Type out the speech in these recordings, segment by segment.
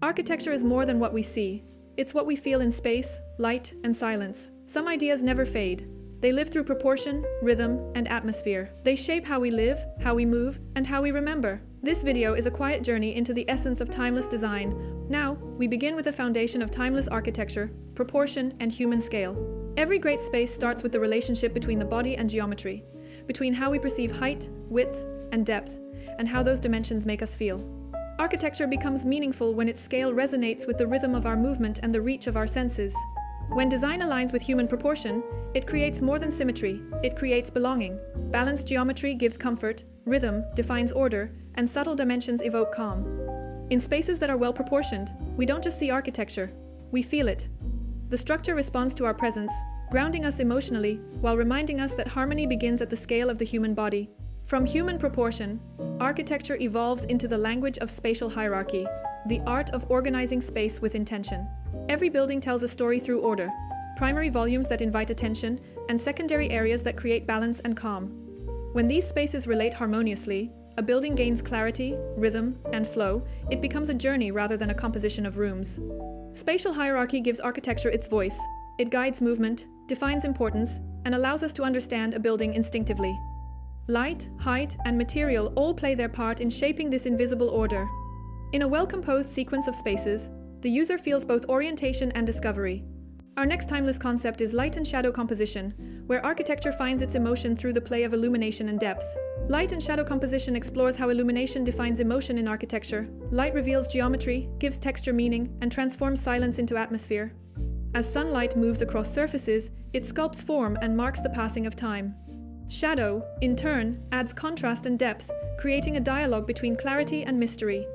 Architecture is more than what we see. It's what we feel in space, light, and silence. Some ideas never fade. They live through proportion, rhythm, and atmosphere. They shape how we live, how we move, and how we remember. This video is a quiet journey into the essence of timeless design. Now, we begin with the foundation of timeless architecture, proportion, and human scale. Every great space starts with the relationship between the body and geometry, between how we perceive height, width, and depth, and how those dimensions make us feel. Architecture becomes meaningful when its scale resonates with the rhythm of our movement and the reach of our senses. When design aligns with human proportion, it creates more than symmetry, it creates belonging. Balanced geometry gives comfort, rhythm defines order, and subtle dimensions evoke calm. In spaces that are well proportioned, we don't just see architecture, we feel it. The structure responds to our presence, grounding us emotionally, while reminding us that harmony begins at the scale of the human body. From human proportion, architecture evolves into the language of spatial hierarchy, the art of organizing space with intention. Every building tells a story through order, primary volumes that invite attention, and secondary areas that create balance and calm. When these spaces relate harmoniously, a building gains clarity, rhythm, and flow. It becomes a journey rather than a composition of rooms. Spatial hierarchy gives architecture its voice. It guides movement, defines importance, and allows us to understand a building instinctively. Light, height, and material all play their part in shaping this invisible order. In a well-composed sequence of spaces, the user feels both orientation and discovery. Our next timeless concept is light and shadow composition, where architecture finds its emotion through the play of illumination and depth. Light and shadow composition explores how illumination defines emotion in architecture. Light reveals geometry, gives texture meaning, and transforms silence into atmosphere. As sunlight moves across surfaces, it sculpts form and marks the passing of time. Shadow, in turn, adds contrast and depth, creating a dialogue between clarity and mystery.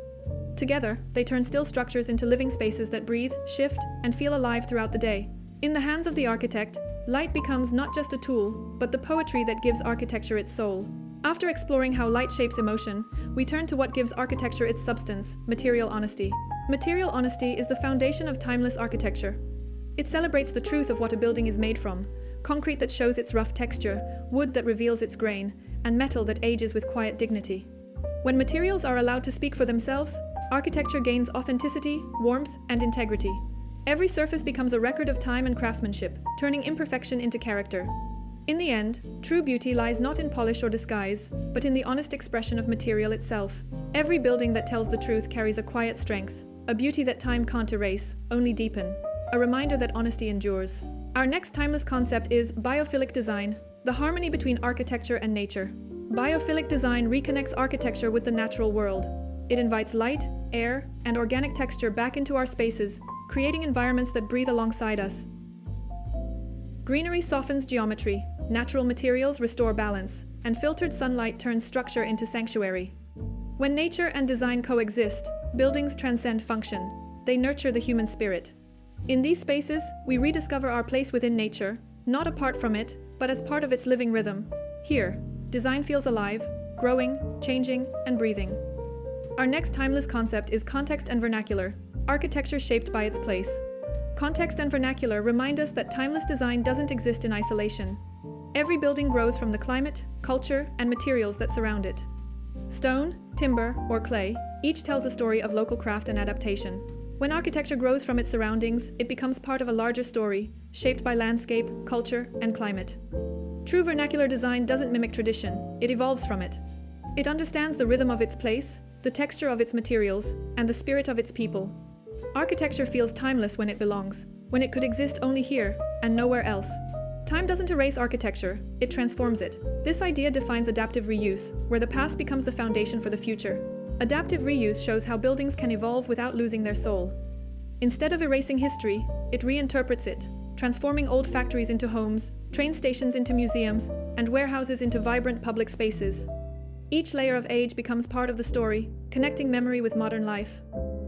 Together, they turn still structures into living spaces that breathe, shift, and feel alive throughout the day. In the hands of the architect, light becomes not just a tool, but the poetry that gives architecture its soul. After exploring how light shapes emotion, we turn to what gives architecture its substance: material honesty. Material honesty is the foundation of timeless architecture. It celebrates the truth of what a building is made from: concrete that shows its rough texture, wood that reveals its grain, and metal that ages with quiet dignity. When materials are allowed to speak for themselves, architecture gains authenticity, warmth, and integrity. Every surface becomes a record of time and craftsmanship, turning imperfection into character. In the end, true beauty lies not in polish or disguise, but in the honest expression of material itself. Every building that tells the truth carries a quiet strength, a beauty that time can't erase, only deepen, a reminder that honesty endures. Our next timeless concept is biophilic design, the harmony between architecture and nature. Biophilic design reconnects architecture with the natural world. It invites light, air, and organic texture back into our spaces, creating environments that breathe alongside us. Greenery softens geometry, natural materials restore balance, and filtered sunlight turns structure into sanctuary. When nature and design coexist, buildings transcend function. They nurture the human spirit. In these spaces, we rediscover our place within nature, not apart from it, but as part of its living rhythm. Here, design feels alive, growing, changing, and breathing. Our next timeless concept is context and vernacular, architecture shaped by its place. Context and vernacular remind us that timeless design doesn't exist in isolation. Every building grows from the climate, culture, and materials that surround it. Stone, timber, or clay, each tells a story of local craft and adaptation. When architecture grows from its surroundings, it becomes part of a larger story, shaped by landscape, culture, and climate. True vernacular design doesn't mimic tradition, it evolves from it. It understands the rhythm of its place, the texture of its materials, and the spirit of its people. Architecture feels timeless when it belongs, when it could exist only here and nowhere else. Time doesn't erase architecture, it transforms it. This idea defines adaptive reuse, where the past becomes the foundation for the future. Adaptive reuse shows how buildings can evolve without losing their soul. Instead of erasing history, it reinterprets it, transforming old factories into homes, train stations into museums, and warehouses into vibrant public spaces. Each layer of age becomes part of the story, connecting memory with modern life.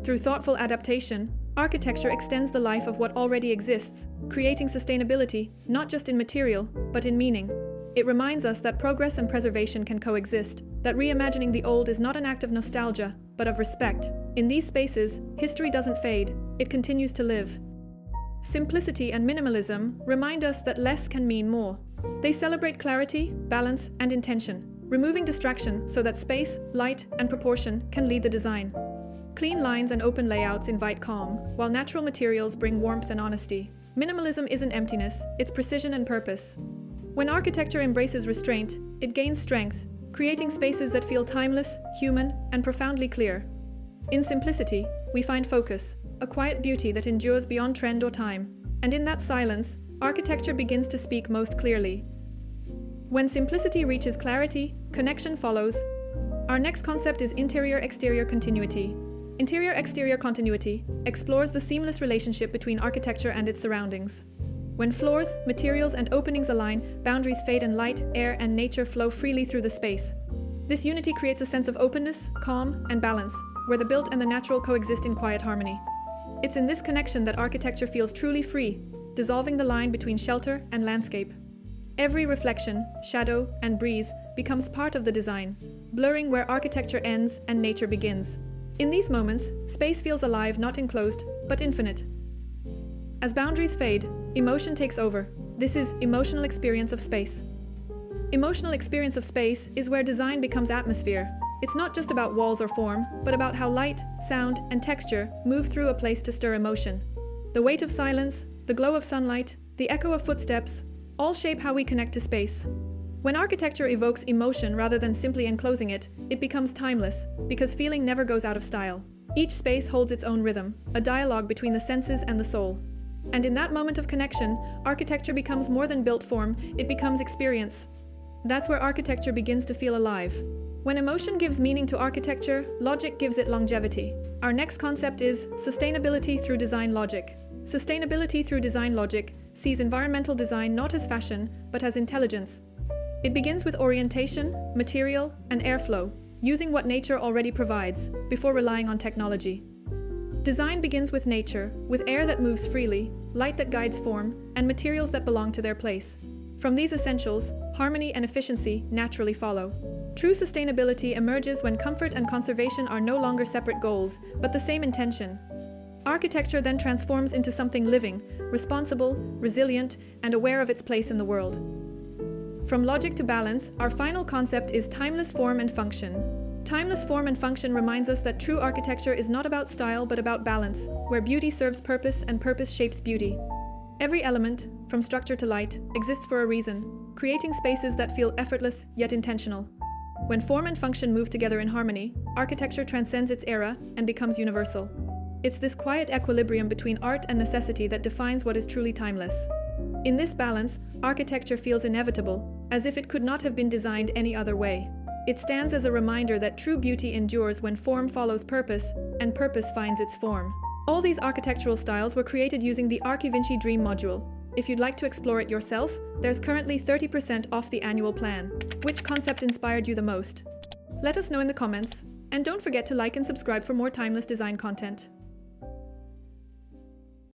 Through thoughtful adaptation, architecture extends the life of what already exists, creating sustainability, not just in material, but in meaning. It reminds us that progress and preservation can coexist, that reimagining the old is not an act of nostalgia, but of respect. In these spaces, history doesn't fade, it continues to live. Simplicity and minimalism remind us that less can mean more. They celebrate clarity, balance, and intention, removing distraction so that space, light, and proportion can lead the design. Clean lines and open layouts invite calm, while natural materials bring warmth and honesty. Minimalism isn't emptiness, it's precision and purpose. When architecture embraces restraint, it gains strength, creating spaces that feel timeless, human, and profoundly clear. In simplicity, we find focus, a quiet beauty that endures beyond trend or time. And in that silence, architecture begins to speak most clearly. When simplicity reaches clarity, connection follows. Our next concept is interior-exterior continuity. Interior-exterior continuity explores the seamless relationship between architecture and its surroundings. When floors, materials, and openings align, boundaries fade and light, air, and nature flow freely through the space. This unity creates a sense of openness, calm, and balance, where the built and the natural coexist in quiet harmony. It's in this connection that architecture feels truly free, dissolving the line between shelter and landscape. Every reflection, shadow, and breeze becomes part of the design, blurring where architecture ends and nature begins. In these moments, space feels alive, not enclosed, but infinite. As boundaries fade, emotion takes over. This is emotional experience of space. Emotional experience of space is where design becomes atmosphere. It's not just about walls or form, but about how light, sound, and texture move through a place to stir emotion. The weight of silence, the glow of sunlight, the echo of footsteps, all shape how we connect to space. When architecture evokes emotion rather than simply enclosing it, it becomes timeless, because feeling never goes out of style. Each space holds its own rhythm, a dialogue between the senses and the soul. And in that moment of connection, architecture becomes more than built form, it becomes experience. That's where architecture begins to feel alive. When emotion gives meaning to architecture, logic gives it longevity. Our next concept is sustainability through design logic. Sustainability through design logic sees environmental design not as fashion, but as intelligence. It begins with orientation, material, and airflow, using what nature already provides, before relying on technology. Design begins with nature, with air that moves freely, light that guides form, and materials that belong to their place. From these essentials, harmony and efficiency naturally follow. True sustainability emerges when comfort and conservation are no longer separate goals, but the same intention. Architecture then transforms into something living, responsible, resilient, and aware of its place in the world. From logic to balance, our final concept is timeless form and function. Timeless form and function reminds us that true architecture is not about style but about balance, where beauty serves purpose and purpose shapes beauty. Every element, from structure to light, exists for a reason, creating spaces that feel effortless yet intentional. When form and function move together in harmony, architecture transcends its era and becomes universal. It's this quiet equilibrium between art and necessity that defines what is truly timeless. In this balance, architecture feels inevitable, as if it could not have been designed any other way. It stands as a reminder that true beauty endures when form follows purpose, and purpose finds its form. All these architectural styles were created using the ArchiVinci Dream module. If you'd like to explore it yourself, there's currently 30% off the annual plan. Which concept inspired you the most? Let us know in the comments, and don't forget to like and subscribe for more timeless design content.